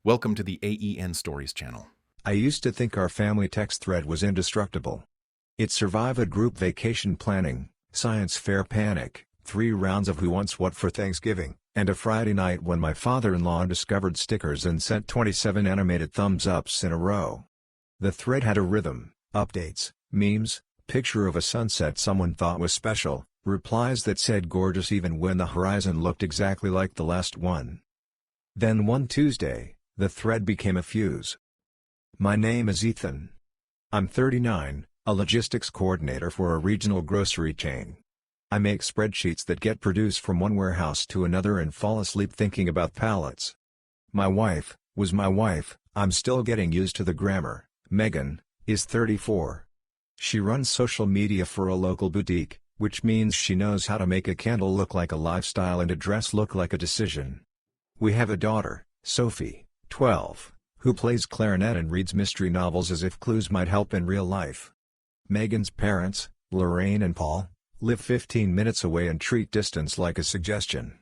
Welcome to the AEN Stories channel. I used to think our family text thread was indestructible. It survived group vacation planning, science fair panic, 3 rounds of Who Wants What for Thanksgiving, and a Friday night when my father-in-law discovered stickers and sent 27 animated thumbs-ups in a row. The thread had a rhythm, updates, memes, picture of a sunset someone thought was special, replies that said gorgeous even when the horizon looked exactly like the last one. Then one Tuesday, the thread became a fuse. My name is Ethan. I'm 39, a logistics coordinator for a regional grocery chain. I make spreadsheets that get produced from one warehouse to another and fall asleep thinking about pallets. My wife, I'm still getting used to the grammar, Megan, is 34. She runs social media for a local boutique, which means she knows how to make a candle look like a lifestyle and a dress look like a decision. We have a daughter, Sophie, 12, who plays clarinet and reads mystery novels as if clues might help in real life. Megan's parents, Lorraine and Paul, live 15 minutes away and treat distance like a suggestion.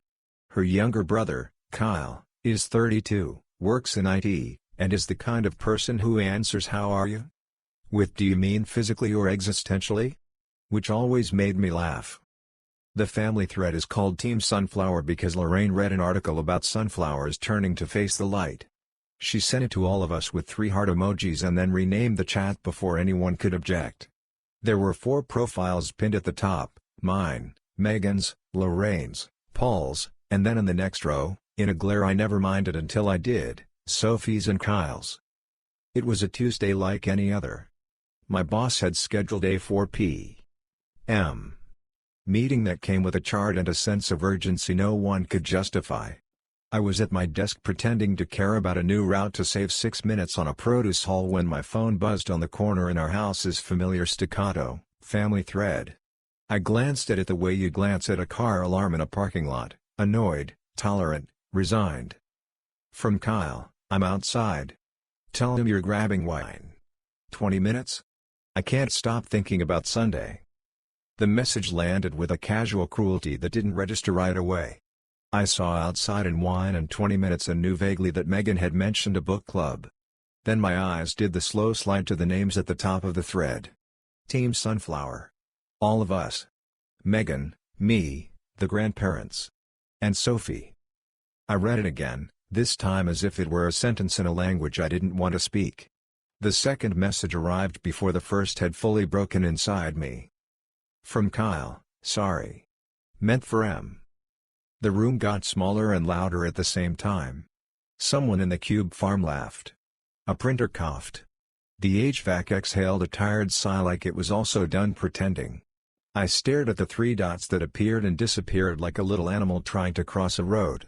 Her younger brother, Kyle, is 32, works in IT, and is the kind of person who answers "How are you?" with "Do you mean physically or existentially?" which always made me laugh. The family thread is called Team Sunflower because Lorraine read an article about sunflowers turning to face the light. She sent it to all of us with 3 heart emojis and then renamed the chat before anyone could object. There were 4 profiles pinned at the top: mine, Megan's, Lorraine's, Paul's, and then in the next row, in a glare I never minded until I did, Sophie's and Kyle's. It was a Tuesday like any other. My boss had scheduled a 4 p.m. meeting that came with a chart and a sense of urgency no one could justify. I was at my desk pretending to care about a new route to save 6 minutes on a produce haul when my phone buzzed on the corner in our house's familiar staccato, family thread. I glanced at it the way you glance at a car alarm in a parking lot, annoyed, tolerant, resigned. From Kyle, I'm outside. Tell him you're grabbing wine. 20 minutes? I can't stop thinking about Sunday. The message landed with a casual cruelty that didn't register right away. I saw outside and wine and 20 minutes and knew vaguely that Megan had mentioned a book club. Then my eyes did the slow slide to the names at the top of the thread. Team Sunflower. All of us. Megan, me, the grandparents. And Sophie. I read it again, this time as if it were a sentence in a language I didn't want to speak. The second message arrived before the first had fully broken inside me. From Kyle, sorry. Meant for M. The room got smaller and louder at the same time. Someone in the cube farm laughed. A printer coughed. The HVAC exhaled a tired sigh like it was also done pretending. I stared at the 3 dots that appeared and disappeared like a little animal trying to cross a road.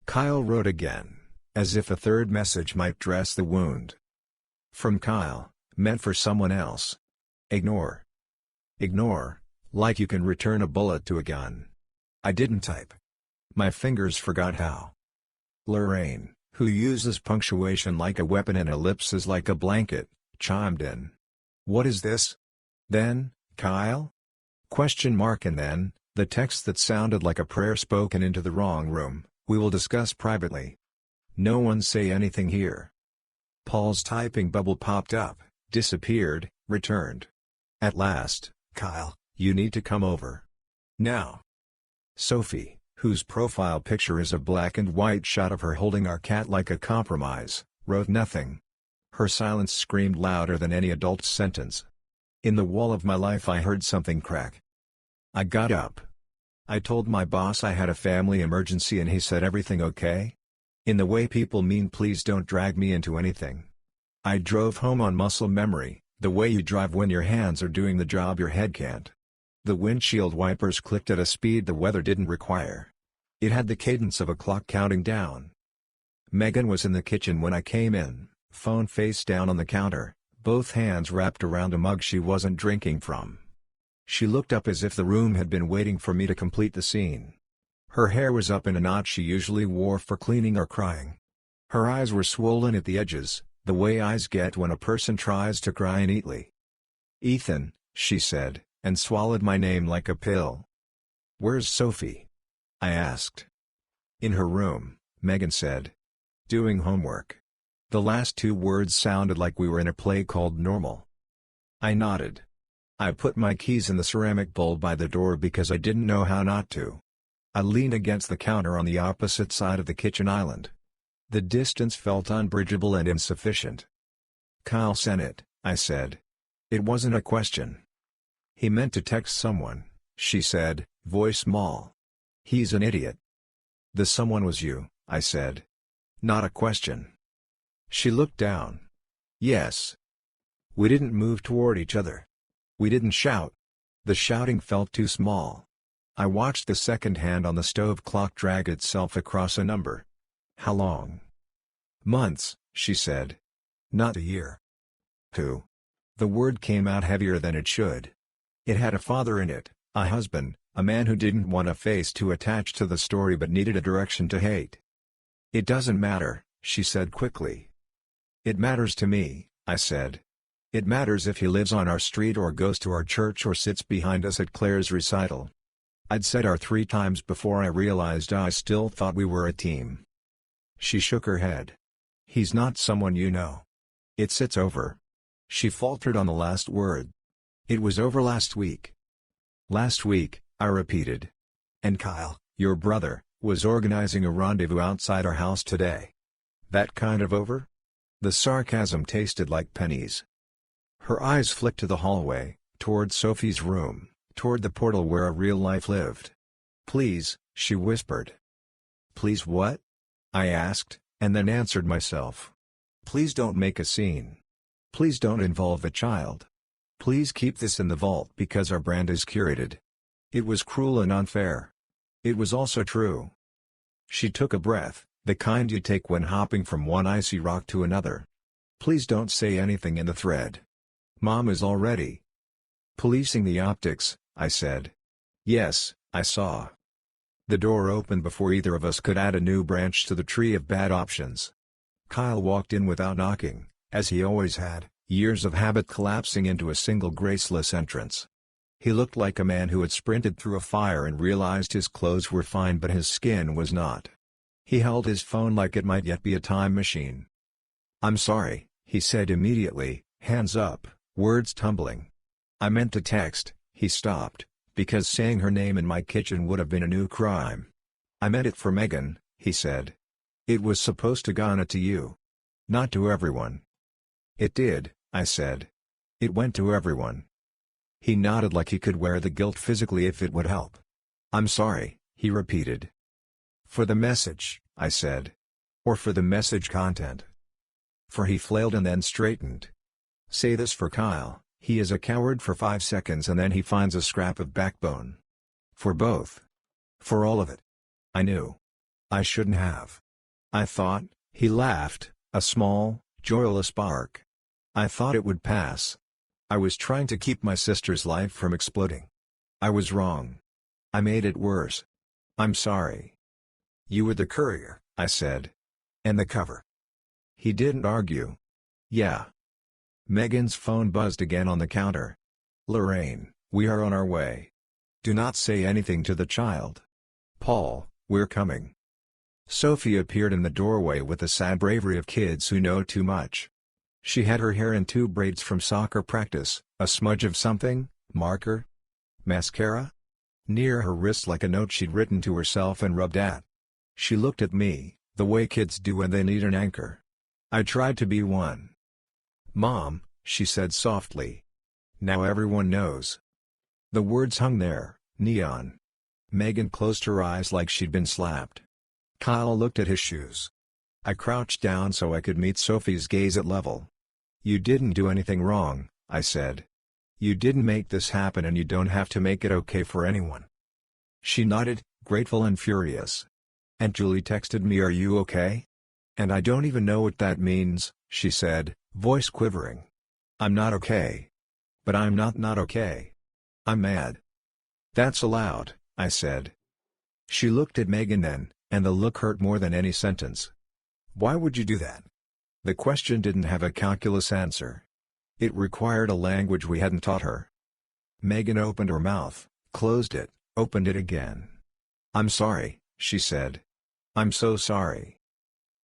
Kyle wrote again, as if a third message might dress the wound. From Kyle, meant for someone else. Ignore. Ignore, like you can return a bullet to a gun. I didn't type. My fingers forgot how. Lorraine, who uses punctuation like a weapon and ellipses like a blanket, chimed in. What is this? Then, Kyle? Question mark and then, the text that sounded like a prayer spoken into the wrong room, we will discuss privately. No one say anything here. Paul's typing bubble popped up, disappeared, returned. At last, Kyle, you need to come over. Now. Sophie, whose profile picture is a black and white shot of her holding our cat like a compromise, wrote nothing. Her silence screamed louder than any adult's sentence. In the wall of my life I heard something crack. I got up. I told my boss I had a family emergency and he said, "Everything okay?" In the way people mean please don't drag me into anything. I drove home on muscle memory, the way you drive when your hands are doing the job your head can't. The windshield wipers clicked at a speed the weather didn't require. It had the cadence of a clock counting down. Megan was in the kitchen when I came in, phone face down on the counter, both hands wrapped around a mug she wasn't drinking from. She looked up as if the room had been waiting for me to complete the scene. Her hair was up in a knot she usually wore for cleaning or crying. Her eyes were swollen at the edges, the way eyes get when a person tries to cry neatly. "Ethan," she said, and swallowed my name like a pill. "Where's Sophie?" I asked. "In her room," Megan said. "Doing homework." The last two words sounded like we were in a play called Normal. I nodded. I put my keys in the ceramic bowl by the door because I didn't know how not to. I leaned against the counter on the opposite side of the kitchen island. The distance felt unbridgeable and insufficient. "Kyle sent it," I said. It wasn't a question. "He meant to text someone," she said, voice small. "He's an idiot." "The someone was you," I said. "Not a question." She looked down. "Yes." We didn't move toward each other. We didn't shout. The shouting felt too small. I watched the second hand on the stove clock drag itself across a number. "How long?" "Months," she said. "Not a year." "Who?" The word came out heavier than it should. It had a father in it, a husband, a man who didn't want a face to attach to the story but needed a direction to hate. "It doesn't matter," she said quickly. "It matters to me," I said. "It matters if he lives on our street or goes to our church or sits behind us at Claire's recital." I'd said our 3 times before I realized I still thought we were a team. She shook her head. "He's not someone you know. It's over." She faltered on the last word. "It was over last week." "Last week," I repeated. "And Kyle, your brother, was organizing a rendezvous outside our house today." "That kind of over?" The sarcasm tasted like pennies. Her eyes flicked to the hallway, toward Sophie's room, toward the portal where a real life lived. "Please," she whispered. "Please what?" I asked, and then answered myself. "Please don't make a scene. Please don't involve a child. Please keep this in the vault because our brand is curated." It was cruel and unfair. It was also true. She took a breath, the kind you take when hopping from one icy rock to another. "Please don't say anything in the thread. Mom is already policing the optics," I said. "Yes, I saw." The door opened before either of us could add a new branch to the tree of bad options. Kyle walked in without knocking, as he always had, years of habit collapsing into a single graceless entrance. He looked like a man who had sprinted through a fire and realized his clothes were fine but his skin was not. He held his phone like it might yet be a time machine. "I'm sorry," he said immediately, hands up, words tumbling. "I meant to text," he stopped, "because saying her name in my kitchen would have been a new crime." "I meant it for Megan," he said. "It was supposed to go on it to you. Not to everyone." "It did," I said. "It went to everyone." He nodded like he could wear the guilt physically if it would help. "I'm sorry," he repeated. "For the message," I said. "Or for the message content?" For he flailed and then straightened. "Say this for Kyle, he is a coward for 5 seconds and then he finds a scrap of backbone. For both. For all of it. I knew. I shouldn't have. I thought," he laughed, a small, joyless bark. "I thought it would pass. I was trying to keep my sister's life from exploding. I was wrong. I made it worse. I'm sorry." "You were the courier," I said. "And the cover." He didn't argue. "Yeah." Megan's phone buzzed again on the counter. "Lorraine, we are on our way. Do not say anything to the child. Paul, we're coming." Sophie appeared in the doorway with the sad bravery of kids who know too much. She had her hair in 2 braids from soccer practice, a smudge of something, marker? Mascara? Near her wrist like a note she'd written to herself and rubbed at. She looked at me, the way kids do when they need an anchor. I tried to be one. "Mom," she said softly. "Now everyone knows." The words hung there, neon. Megan closed her eyes like she'd been slapped. Kyle looked at his shoes. I crouched down so I could meet Sophie's gaze at level. "You didn't do anything wrong," I said. "You didn't make this happen and you don't have to make it okay for anyone." She nodded, grateful and furious. "And Julie texted me, 'Are you okay?' And I don't even know what that means," she said, voice quivering. "I'm not okay. But I'm not okay. I'm mad." "That's allowed," I said. She looked at Megan then, and the look hurt more than any sentence. "Why would you do that?" The question didn't have a calculus answer. It required a language we hadn't taught her. Megan opened her mouth, closed it, opened it again. "I'm sorry," she said. "I'm so sorry."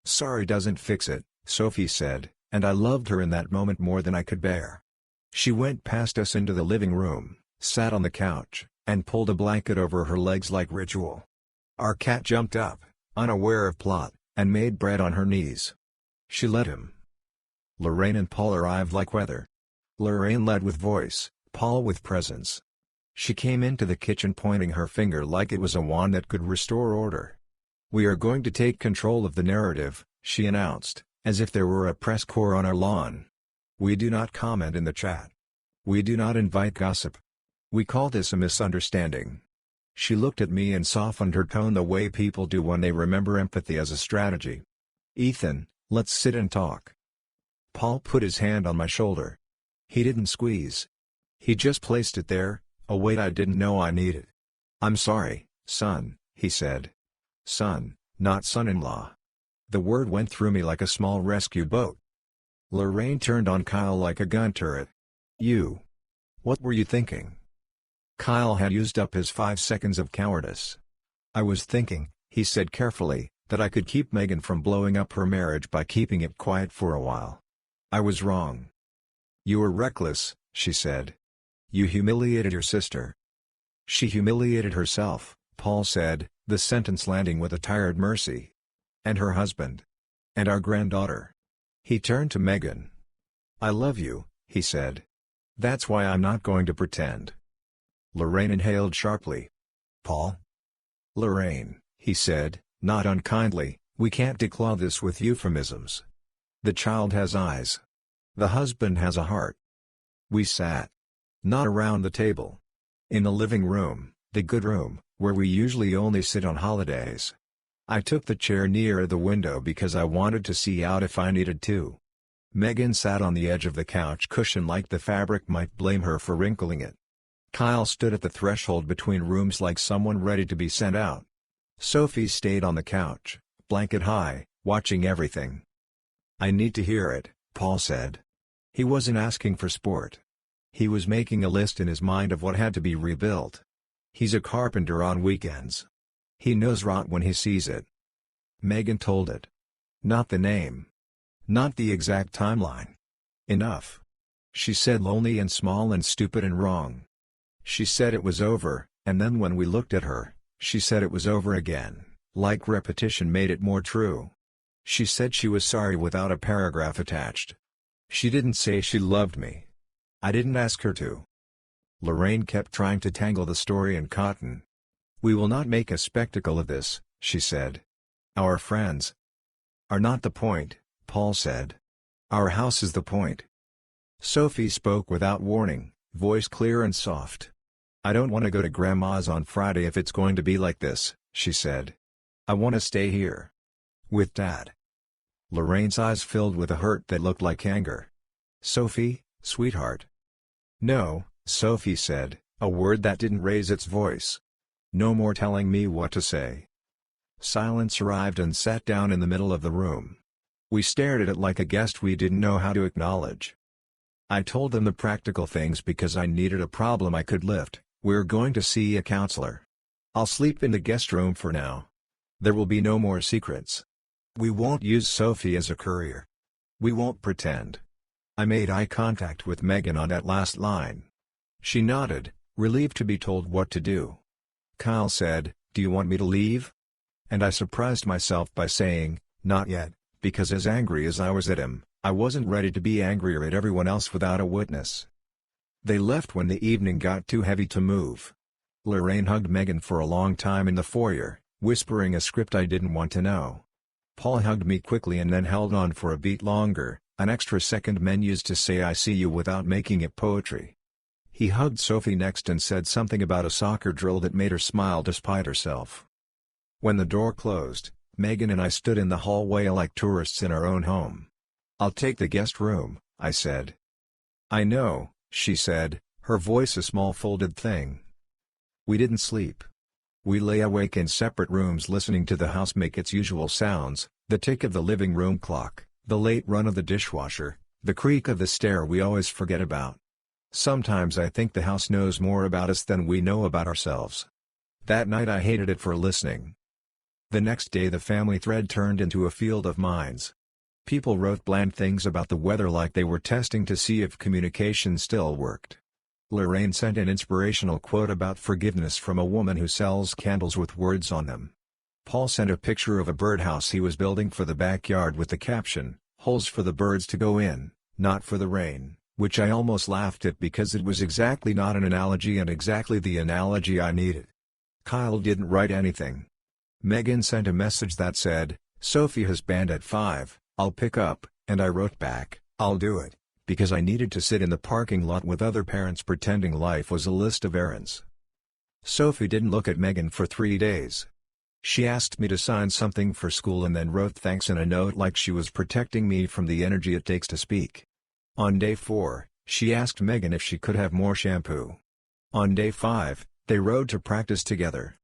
"Sorry doesn't fix it," Sophie said, and I loved her in that moment more than I could bear. She went past us into the living room, sat on the couch, and pulled a blanket over her legs like ritual. Our cat jumped up, unaware of plot, and made bread on her knees. She let him. Lorraine and Paul arrived like weather. Lorraine led with voice, Paul with presence. She came into the kitchen pointing her finger like it was a wand that could restore order. "We are going to take control of the narrative," she announced, as if there were a press corps on our lawn. "We do not comment in the chat. We do not invite gossip. We call this a misunderstanding." She looked at me and softened her tone the way people do when they remember empathy as a strategy. "Ethan, let's sit and talk." Paul put his hand on my shoulder. He didn't squeeze. He just placed it there, a weight I didn't know I needed. "I'm sorry, son," he said. Son, not son-in-law. The word went through me like a small rescue boat. Lorraine turned on Kyle like a gun turret. "You. What were you thinking?" Kyle had used up his 5 seconds of cowardice. "I was thinking," he said carefully, "that I could keep Megan from blowing up her marriage by keeping it quiet for a while. I was wrong." "You were reckless," she said. "You humiliated your sister." "She humiliated herself," Paul said, the sentence landing with a tired mercy. "And her husband. And our granddaughter." He turned to Megan. "I love you," he said. "That's why I'm not going to pretend." Lorraine inhaled sharply. "Paul?" "Lorraine," he said, not unkindly, "we can't declaw this with euphemisms. The child has eyes. The husband has a heart." We sat. Not around the table. In the living room, the good room, where we usually only sit on holidays. I took the chair nearer the window because I wanted to see out if I needed to. Megan sat on the edge of the couch cushion like the fabric might blame her for wrinkling it. Kyle stood at the threshold between rooms like someone ready to be sent out. Sophie stayed on the couch, blanket high, watching everything. "I need to hear it," Paul said. He wasn't asking for sport. He was making a list in his mind of what had to be rebuilt. He's a carpenter on weekends. He knows rot when he sees it. Megan told it. Not the name. Not the exact timeline. Enough. She said lonely and small and stupid and wrong. She said it was over, and then when we looked at her, she said it was over again, like repetition made it more true. She said she was sorry without a paragraph attached. She didn't say she loved me. I didn't ask her to. Lorraine kept trying to tangle the story in cotton. "We will not make a spectacle of this," she said. "Our friends are not the point," Paul said. "Our house is the point." Sophie spoke without warning, voice clear and soft. "I don't want to go to Grandma's on Friday if it's going to be like this," she said. "I want to stay here. With Dad." Lorraine's eyes filled with a hurt that looked like anger. "Sophie, sweetheart." "No," Sophie said, a word that didn't raise its voice. "No more telling me what to say." Silence arrived and sat down in the middle of the room. We stared at it like a guest we didn't know how to acknowledge. I told them the practical things because I needed a problem I could lift. "We're going to see a counselor. I'll sleep in the guest room for now. There will be no more secrets. We won't use Sophie as a courier. We won't pretend." I made eye contact with Megan on that last line. She nodded, relieved to be told what to do. Kyle said, "Do you want me to leave?" And I surprised myself by saying, "Not yet," because as angry as I was at him, I wasn't ready to be angrier at everyone else without a witness. They left when the evening got too heavy to move. Lorraine hugged Megan for a long time in the foyer, whispering a script I didn't want to know. Paul hugged me quickly and then held on for a beat longer, an extra second men used to say "I see you" without making it poetry. He hugged Sophie next and said something about a soccer drill that made her smile despite herself. When the door closed, Megan and I stood in the hallway like tourists in our own home. "I'll take the guest room," I said. "I know," she said, her voice a small folded thing. We didn't sleep. We lay awake in separate rooms listening to the house make its usual sounds, the tick of the living room clock, the late run of the dishwasher, the creak of the stair we always forget about. Sometimes I think the house knows more about us than we know about ourselves. That night I hated it for listening. The next day the family thread turned into a field of mines. People wrote bland things about the weather like they were testing to see if communication still worked. Lorraine sent an inspirational quote about forgiveness from a woman who sells candles with words on them. Paul sent a picture of a birdhouse he was building for the backyard with the caption, "Holes for the birds to go in, not for the rain," which I almost laughed at because it was exactly not an analogy and exactly the analogy I needed. Kyle didn't write anything. Megan sent a message that said, "Sophie has band at 5, I'll pick up," and I wrote back, "I'll do it," because I needed to sit in the parking lot with other parents pretending life was a list of errands. Sophie didn't look at Megan for 3 days. She asked me to sign something for school and then wrote thanks in a note like she was protecting me from the energy it takes to speak. On day 4, she asked Megan if she could have more shampoo. On day 5, they rode to practice together.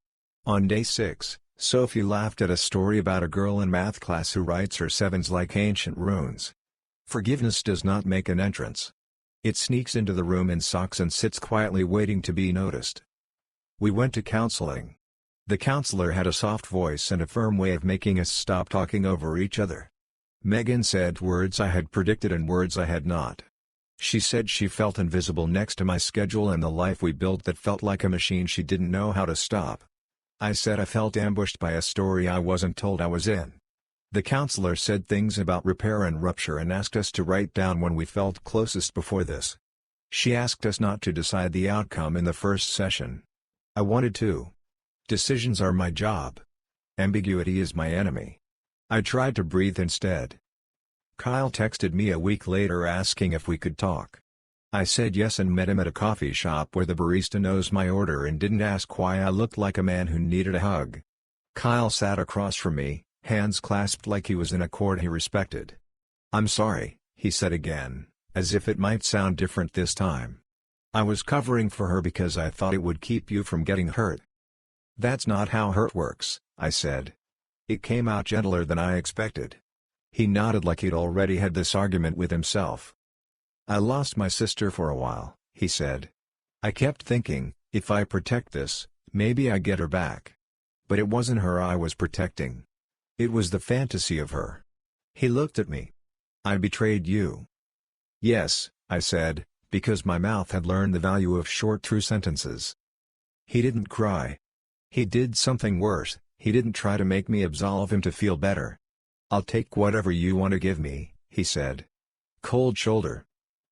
On day 6, Sophie laughed at a story about a girl in math class who writes her sevens like ancient runes. Forgiveness does not make an entrance. It sneaks into the room in socks and sits quietly waiting to be noticed. We went to counseling. The counselor had a soft voice and a firm way of making us stop talking over each other. Megan said words I had predicted and words I had not. She said she felt invisible next to my schedule and the life we built that felt like a machine she didn't know how to stop. I said I felt ambushed by a story I wasn't told I was in. The counselor said things about repair and rupture and asked us to write down when we felt closest before this. She asked us not to decide the outcome in the first session. I wanted to. Decisions are my job. Ambiguity is my enemy. I tried to breathe instead. Kyle texted me a week later asking if we could talk. I said yes and met him at a coffee shop where the barista knows my order and didn't ask why I looked like a man who needed a hug. Kyle sat across from me, hands clasped like he was in a court he respected. "I'm sorry," he said again, as if it might sound different this time. "I was covering for her because I thought it would keep you from getting hurt." "That's not how hurt works," I said. It came out gentler than I expected. He nodded like he'd already had this argument with himself. "I lost my sister for a while," he said. "I kept thinking, if I protect this, maybe I get her back. But it wasn't her I was protecting. It was the fantasy of her." He looked at me. "I betrayed you." "Yes," I said, because my mouth had learned the value of short true sentences. He didn't cry. He did something worse, he didn't try to make me absolve him to feel better. "I'll take whatever you want to give me," he said. Cold shoulder.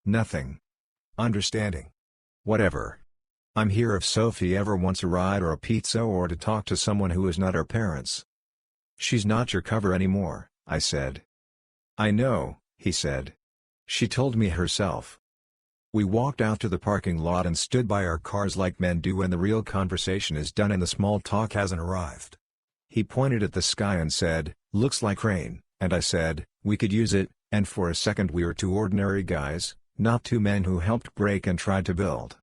Nothing. Understanding. Whatever. "I'm here if Sophie ever wants a ride or a pizza or to talk to someone who is not her parents." "She's not your cover anymore," I said. "I know," he said. "She told me herself." We walked out to the parking lot and stood by our cars like men do when the real conversation is done and the small talk hasn't arrived. He pointed at the sky and said, "Looks like rain," and I said, "We could use it," and for a second we were two ordinary guys, not two men who helped break and tried to build.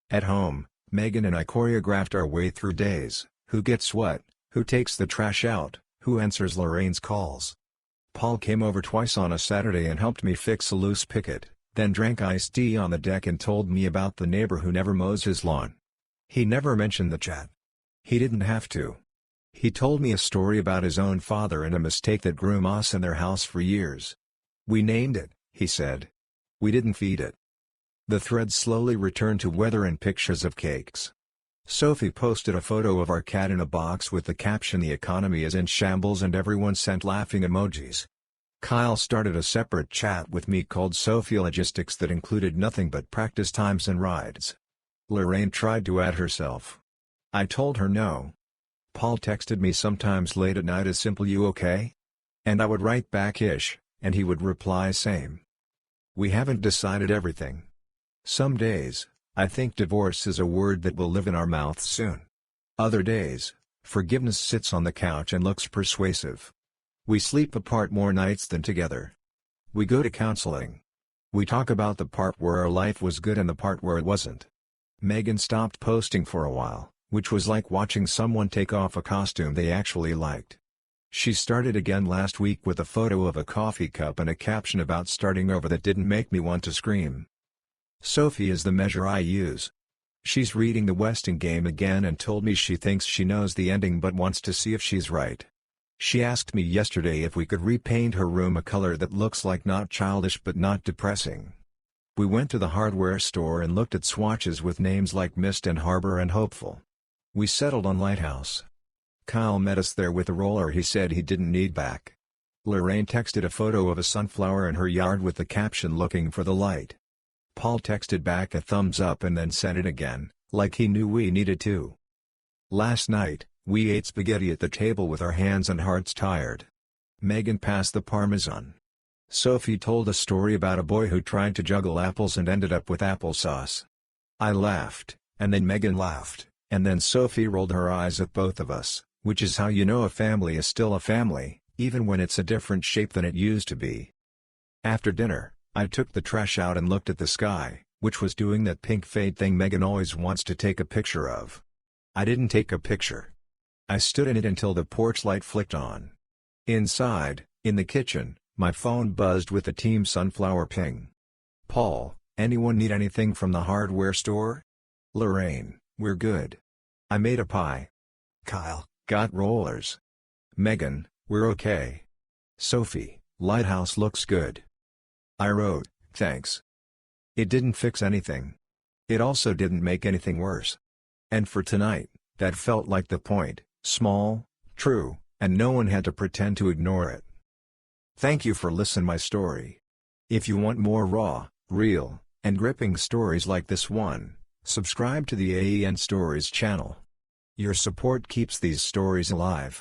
At home, Megan and I choreographed our way through days: who gets what, who takes the trash out, who answers Lorraine's calls. Paul came over twice on a Saturday and helped me fix a loose picket, then drank iced tea on the deck and told me about the neighbor who never mows his lawn. He never mentioned the chat. He didn't have to. He told me a story about his own father and a mistake that grew moss in their house for years. "We named it," he said. "We didn't feed it." The thread slowly returned to weather and pictures of cakes. Sophie posted a photo of our cat in a box with the caption "The economy is in shambles," and everyone sent laughing emojis. Kyle started a separate chat with me called Sophie Logistics that included nothing but practice times and rides. Lorraine tried to add herself. I told her no. Paul texted me sometimes late at night a simple "You okay?" And I would write back "Ish," and he would reply same. We haven't decided everything. Some days, I think divorce is a word that will live in our mouths soon. Other days, forgiveness sits on the couch and looks persuasive. We sleep apart more nights than together. We go to counseling. We talk about the part where our life was good and the part where it wasn't. Megan stopped posting for a while, which was like watching someone take off a costume they actually liked. She started again last week with a photo of a coffee cup and a caption about starting over that didn't make me want to scream. Sophie is the measure I use. She's reading the Westing game again and told me she thinks she knows the ending but wants to see if she's right. She asked me yesterday if we could repaint her room a color that looks like not childish but not depressing. We went to the hardware store and looked at swatches with names like Mist and Harbor and Hopeful. We settled on Lighthouse. Kyle met us there with a roller he said he didn't need back. Lorraine texted a photo of a sunflower in her yard with the caption "Looking for the light." Paul texted back a thumbs up and then sent it again, like he knew we needed to. Last night, we ate spaghetti at the table with our hands and hearts tired. Megan passed the parmesan. Sophie told a story about a boy who tried to juggle apples and ended up with applesauce. I laughed, and then Megan laughed, and then Sophie rolled her eyes at both of us, which is how you know a family is still a family, even when it's a different shape than it used to be. After dinner, I took the trash out and looked at the sky, which was doing that pink fade thing Megan always wants to take a picture of. I didn't take a picture. I stood in it until the porch light flicked on. Inside, in the kitchen, my phone buzzed with the Team Sunflower ping. Paul, anyone need anything from the hardware store? Lorraine, we're good. I made a pie. Kyle, got rollers. Megan, we're okay. Sophie, Lighthouse looks good. I wrote, thanks. It didn't fix anything. It also didn't make anything worse. And for tonight, that felt like the point, small, true, and no one had to pretend to ignore it. Thank you for listening my story. If you want more raw, real, and gripping stories like this one, subscribe to the AEN Stories channel. Your support keeps these stories alive.